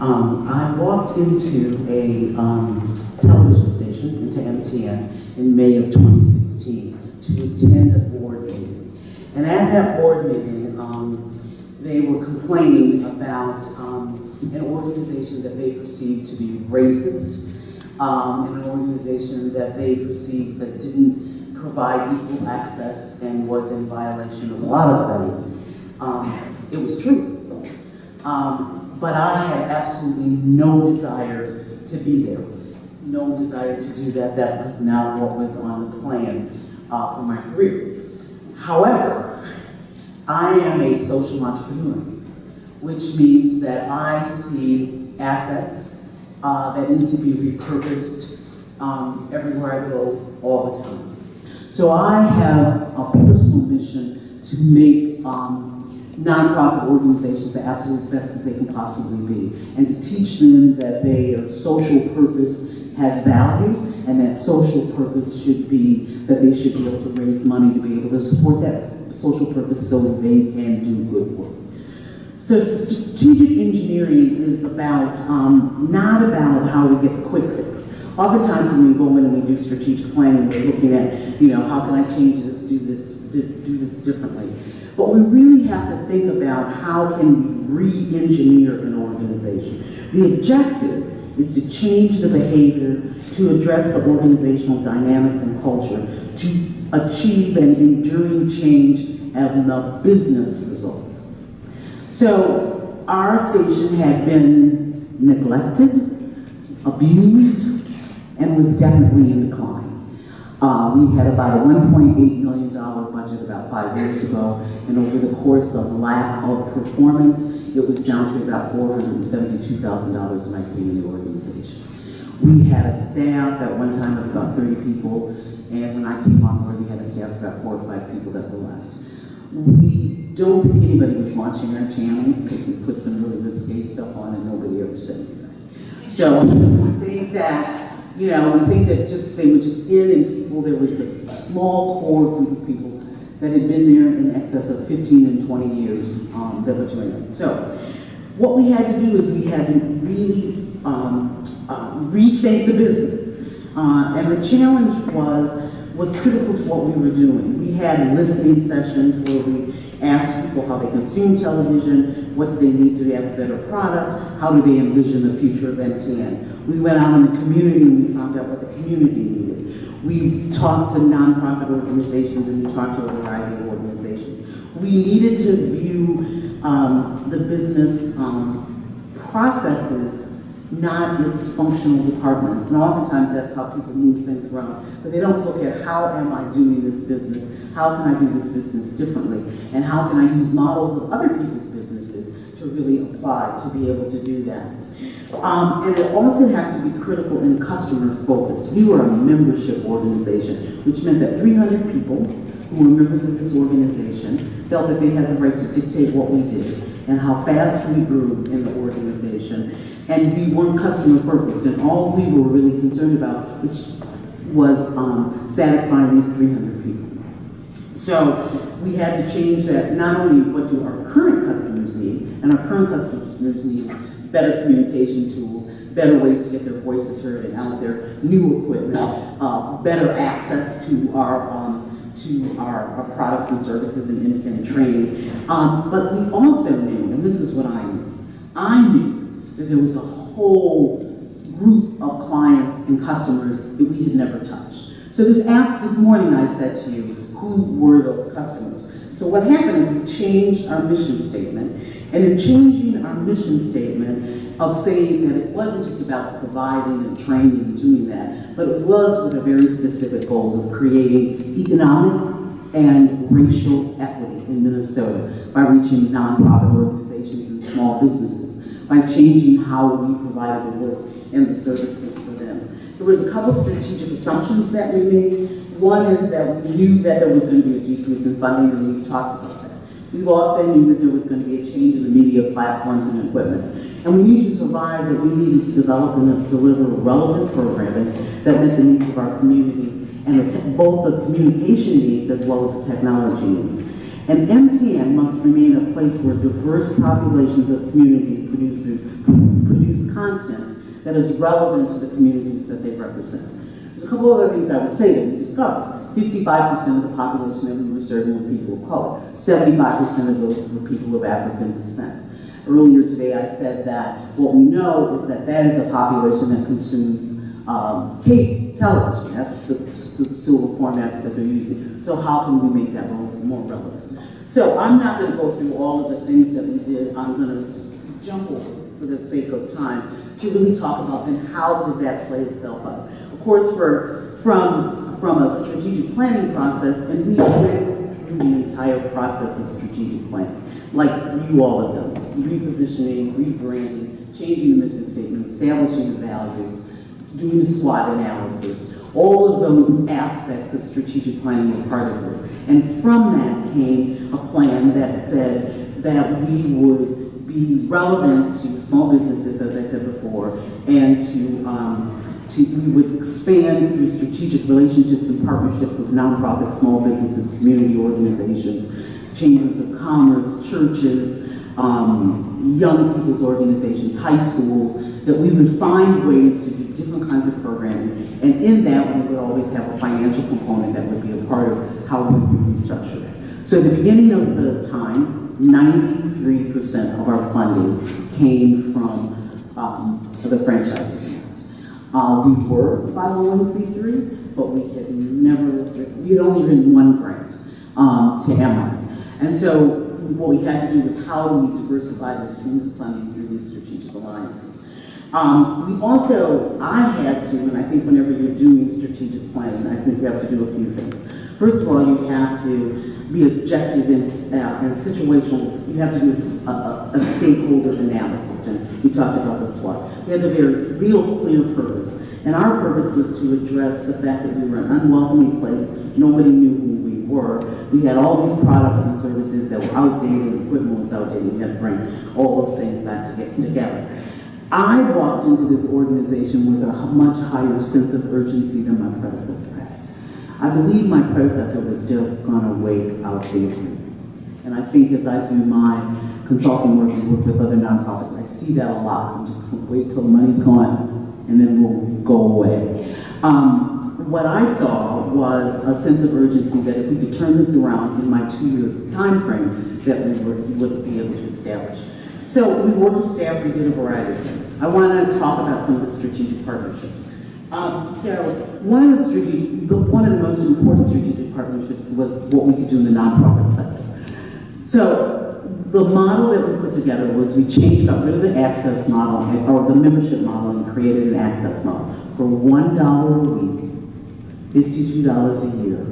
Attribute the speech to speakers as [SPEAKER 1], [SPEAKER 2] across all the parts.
[SPEAKER 1] I walked into a television station, into MTN, in May of 2016 to attend a board meeting. And at that board meeting, they were complaining about an organization that they perceived to be racist, and an organization that they perceived that didn't provide equal access and was in violation of a lot of things. It was true. But I had absolutely no desire to be there, no desire to do that. That was not what was on the plan for my career. However, I am a social entrepreneur, which means that I see assets that need to be repurposed everywhere I go all the time. So I have a personal mission to make nonprofit organizations the absolute best that they can possibly be, and to teach them that their social purpose has value, and that social purpose should be that they should be able to raise money to be able to support that social purpose so that they can do good work. So strategic engineering is about, not about how we get the quick fix. Oftentimes when we go in and we do strategic planning, we're looking at, how can I change this, do this differently. But we really have to think about how can we re-engineer an organization. The objective is to change the behavior, to address the organizational dynamics and culture, to achieve an enduring change and the business result. So our station had been neglected, abused, and was definitely in decline. We had about a $1.8 million budget about 5 years ago, and over the course of lack of performance, it was down to about $472,000 in my community organization. We had a staff at one time of about 30 people, and when I came on board, we had a staff of about 4 or 5 people that were left. We don't think anybody was watching our channels because we put some really risque stuff on and nobody ever said anything. So we think that, they were just in, and people, there was a small core group of people that had been there in excess of 15 and 20 years that were doing it. So what we had to do is we had to really rethink the business. And the challenge was critical to what we were doing. We had listening sessions where we asked people how they consume television, what do they need to have a better product, how do they envision the future of MTN. We went out in the community and we found out what the community needed. We talked to nonprofit organizations and we talked to a variety of organizations. We needed to view the business processes, not its functional departments. And oftentimes that's how people move things around. But they don't look at how am I doing this business, how can I do this business differently, and how can I use models of other people's businesses to really apply to be able to do that. And it also has to be critical and customer focused. We were a membership organization, which meant that 300 people who were members of this organization felt that they had the right to dictate what we did and how fast we grew in the organization. And we weren't customer focused, and all we were really concerned about was satisfying these 300 people. So we had to change that. Not only what do our current customers need, and our current customers need better communication tools, better ways to get their voices heard and out there, new equipment, better access to our products and services and training. But we also knew, and this is what I knew that there was a whole group of clients and customers that we had never touched. So this morning I said to you, who were those customers? So what happened is we changed our mission statement, and in changing our mission statement of saying that it wasn't just about providing and training and doing that, but it was with a very specific goal of creating economic and racial equity in Minnesota by reaching nonprofit organizations and small businesses, by changing how we provided the work and the services for them. There was a couple strategic assumptions that we made. One is that we knew that there was going to be a decrease in funding, and we talked about that. We also knew that there was going to be a change in the media platforms and equipment. And we knew to survive that we needed to develop and deliver relevant programming that met the needs of our community and both the communication needs as well as the technology needs. And MTN must remain a place where diverse populations of community producers produce content that is relevant to the communities that they represent. There's a couple other things I would say that we discovered. 55% of the population that we were serving were people of color. 75% of those were people of African descent. Earlier today I said that what we know is that that is a population that consumes cable television. That's still the formats that they're using. So how can we make that more relevant? So I'm not going to go through all of the things that we did. I'm going to jump over for the sake of time to really talk about then how did that play itself out. Of course, from a strategic planning process, and we went through the entire process of strategic planning, like you all have done, repositioning, rebranding, changing the mission statement, establishing the values, doing the SWOT analysis. All of those aspects of strategic planning were part of this. And from that came a plan that said that we would be relevant to small businesses, as I said before, and we would expand through strategic relationships and partnerships with nonprofit, small businesses, community organizations, chambers of commerce, churches, young people's organizations, high schools, that we would find ways to do different kinds of programming. And in that, we would always have a financial component that would be a part of how we would restructure it. So at the beginning of the time, 93% of our funding came from the franchise account. We were 501c3, but we had only written one grant to MI. And so what we had to do was how do we diversify the streams of funding through these strategic alliances. I had to, and I think whenever you're doing strategic planning, I think you have to do a few things. First of all, you have to be objective and situational. You have to do a stakeholder analysis, and we talked about this SWOT. We had a very real clear purpose, and our purpose was to address the fact that we were an unwelcoming place. Nobody knew who we were. We had all these products and services that were outdated, equipment was outdated. We had to bring all those things back together. I walked into this organization with a much higher sense of urgency than my predecessor had. I believe my predecessor was just going to wait out the agreement. And I think as I do my consulting work and work with other nonprofits, I see that a lot. I'm just going to wait till the money's gone and then we'll go away. What I saw was a sense of urgency that if we could turn this around in my 2-year time frame, that we would be able to establish. So we worked with staff, we did a variety of things. I want to talk about some of the strategic partnerships. One of the most important strategic partnerships was what we could do in the nonprofit sector. So the model that we put together was got rid of the access model, or the membership model, and created an access model. For $1 a week, $52 a year,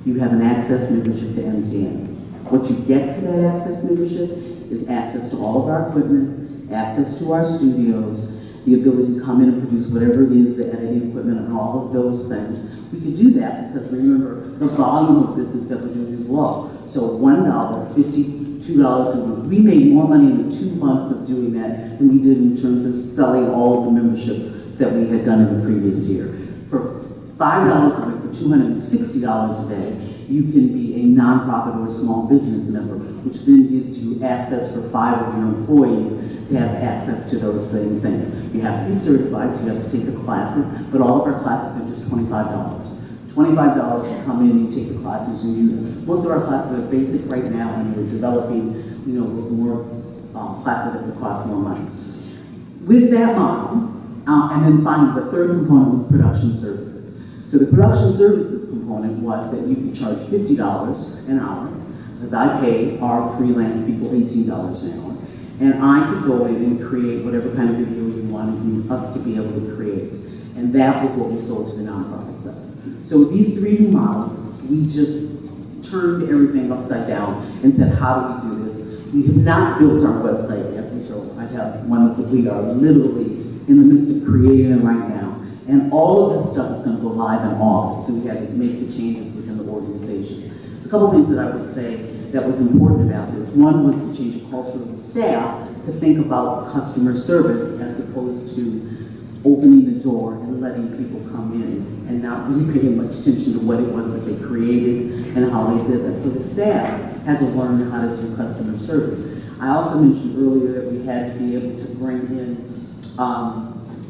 [SPEAKER 1] you have an access membership to MTN. What you get for that access membership is access to all of our equipment, access to our studios, the ability to come in and produce whatever it is, the editing equipment and all of those things. We could do that because remember, the volume of business that we're doing is low. So $1, $52 a week. We made more money in the 2 months of doing that than we did in terms of selling all of the membership that we had done in the previous year. For $5 a week, for $260 a day, you can be a nonprofit or a small business member, which then gives you access for 5 of your employees to have access to those same things. You have to be certified, so you have to take the classes, but all of our classes are just $25. $25, you come in, you take the classes, most of our classes are basic right now, and we're developing, those more classes that would cost more money. With that model, and then finally, the third component was production services. So the production services component was that you could charge $50 an hour, as I pay our freelance people $18 an hour. And I could go in and create whatever kind of video you wanted us to be able to create. And that was what we sold to the nonprofit sector. So with these 3 new models, we just turned everything upside down and said, how do we do this? We have not built our website yet, which I have one that we are literally in the midst of creating it right now. And all of this stuff is going to go live in August, so we had to make the changes within the organization. There's a couple things that I would say that was important about this. One was to change the culture of the staff to think about customer service as opposed to opening the door and letting people come in and not really paying much attention to what it was that they created and how they did that. So the staff had to learn how to do customer service. I also mentioned earlier that we had to be able to bring in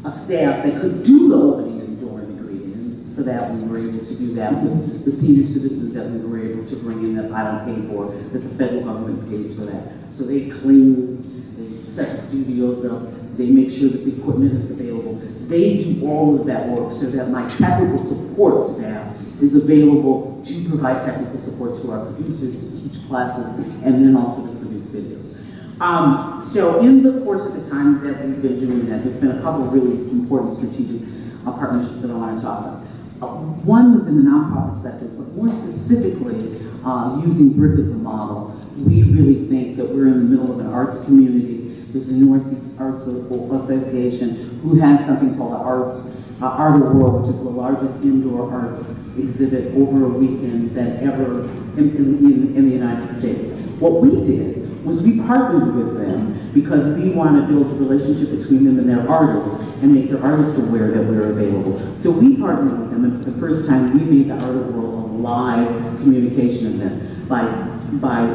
[SPEAKER 1] a staff that could do the opening and door and the greeting. And for that, we were able to do that with the senior citizens that we were able to bring in that I don't pay for, that the federal government pays for that. So they clean, they set the studios up, they make sure that the equipment is available. They do all of that work so that my technical support staff is available to provide technical support to our producers, to teach classes, and then also to produce videos. So in the course of the time that we've been doing that, there's been a couple of really important strategic partnerships that I want to talk about. One was in the nonprofit sector, but more specifically, using BRIC as a model, we really think that we're in the middle of an arts community. There's the Northeast Arts Association, who has something called the Art of World, which is the largest indoor arts exhibit over a weekend than ever in the United States. What we did was we partnered with them because we want to build a relationship between them and their artists and make their artists aware that we're available. So we partnered with them, and for the first time we made the Art of World a live communication event.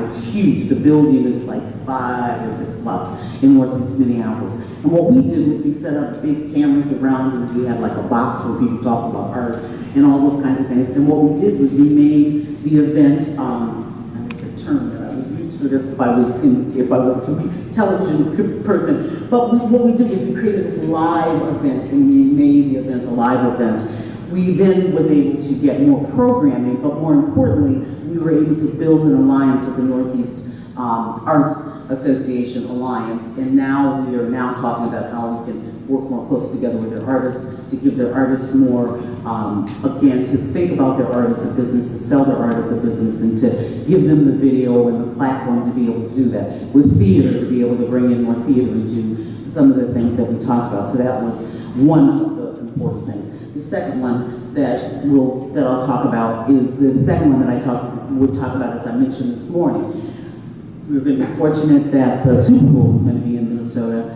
[SPEAKER 1] It's huge. The building is like 5 or 6 blocks in Northeast Minneapolis. And what we did was we set up big cameras around, and we had like a box where people talk about art and all those kinds of things. And what we did was we made the event, there's a term that I would use for this if I was a television person. But what we did was we created this live event, and we made the event a live event. We then was able to get more programming, but more importantly, we were able to build an alliance with the Northeast Arts Association Alliance, and now we are now talking about how we can work more closely together with their artists to give their artists more, again, to think about their artists as a business, to sell their artists as a business, and to give them the video and the platform to be able to do that. With theater, to be able to bring in more theater and do some of the things that we talked about. So that was one of the important things. The second one that I'll talk about is the second one that I would talk about, as I mentioned this morning. We're going to be fortunate that the Super Bowl is going to be in Minnesota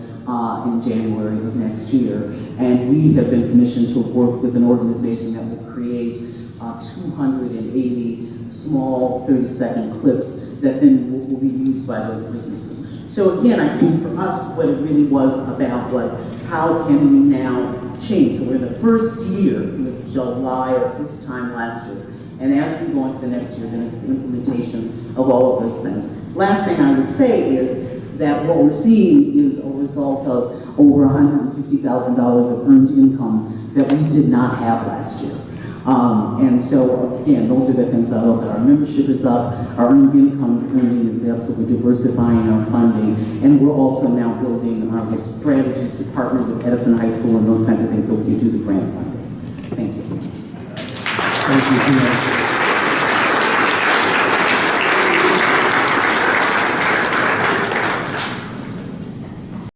[SPEAKER 1] in January of next year, and we have been commissioned to work with an organization that will create 280 small 30-second clips that then will be used by those businesses. So again, I think for us, what it really was about was how can we now change. So we're in the first year, it was July of this time last year, and as we go into the next year, then it's the implementation of all of those things. Last thing I would say is that what we're seeing is a result of over $150,000 of earned income that we did not have last year. And so, again, those are the things I love. That our membership is up, our earned income is up, so we're diversifying our funding, and we're also now building the strategies to partner with Edison High School and those kinds of things so we can do the grant funding. Thank you.
[SPEAKER 2] Thank you.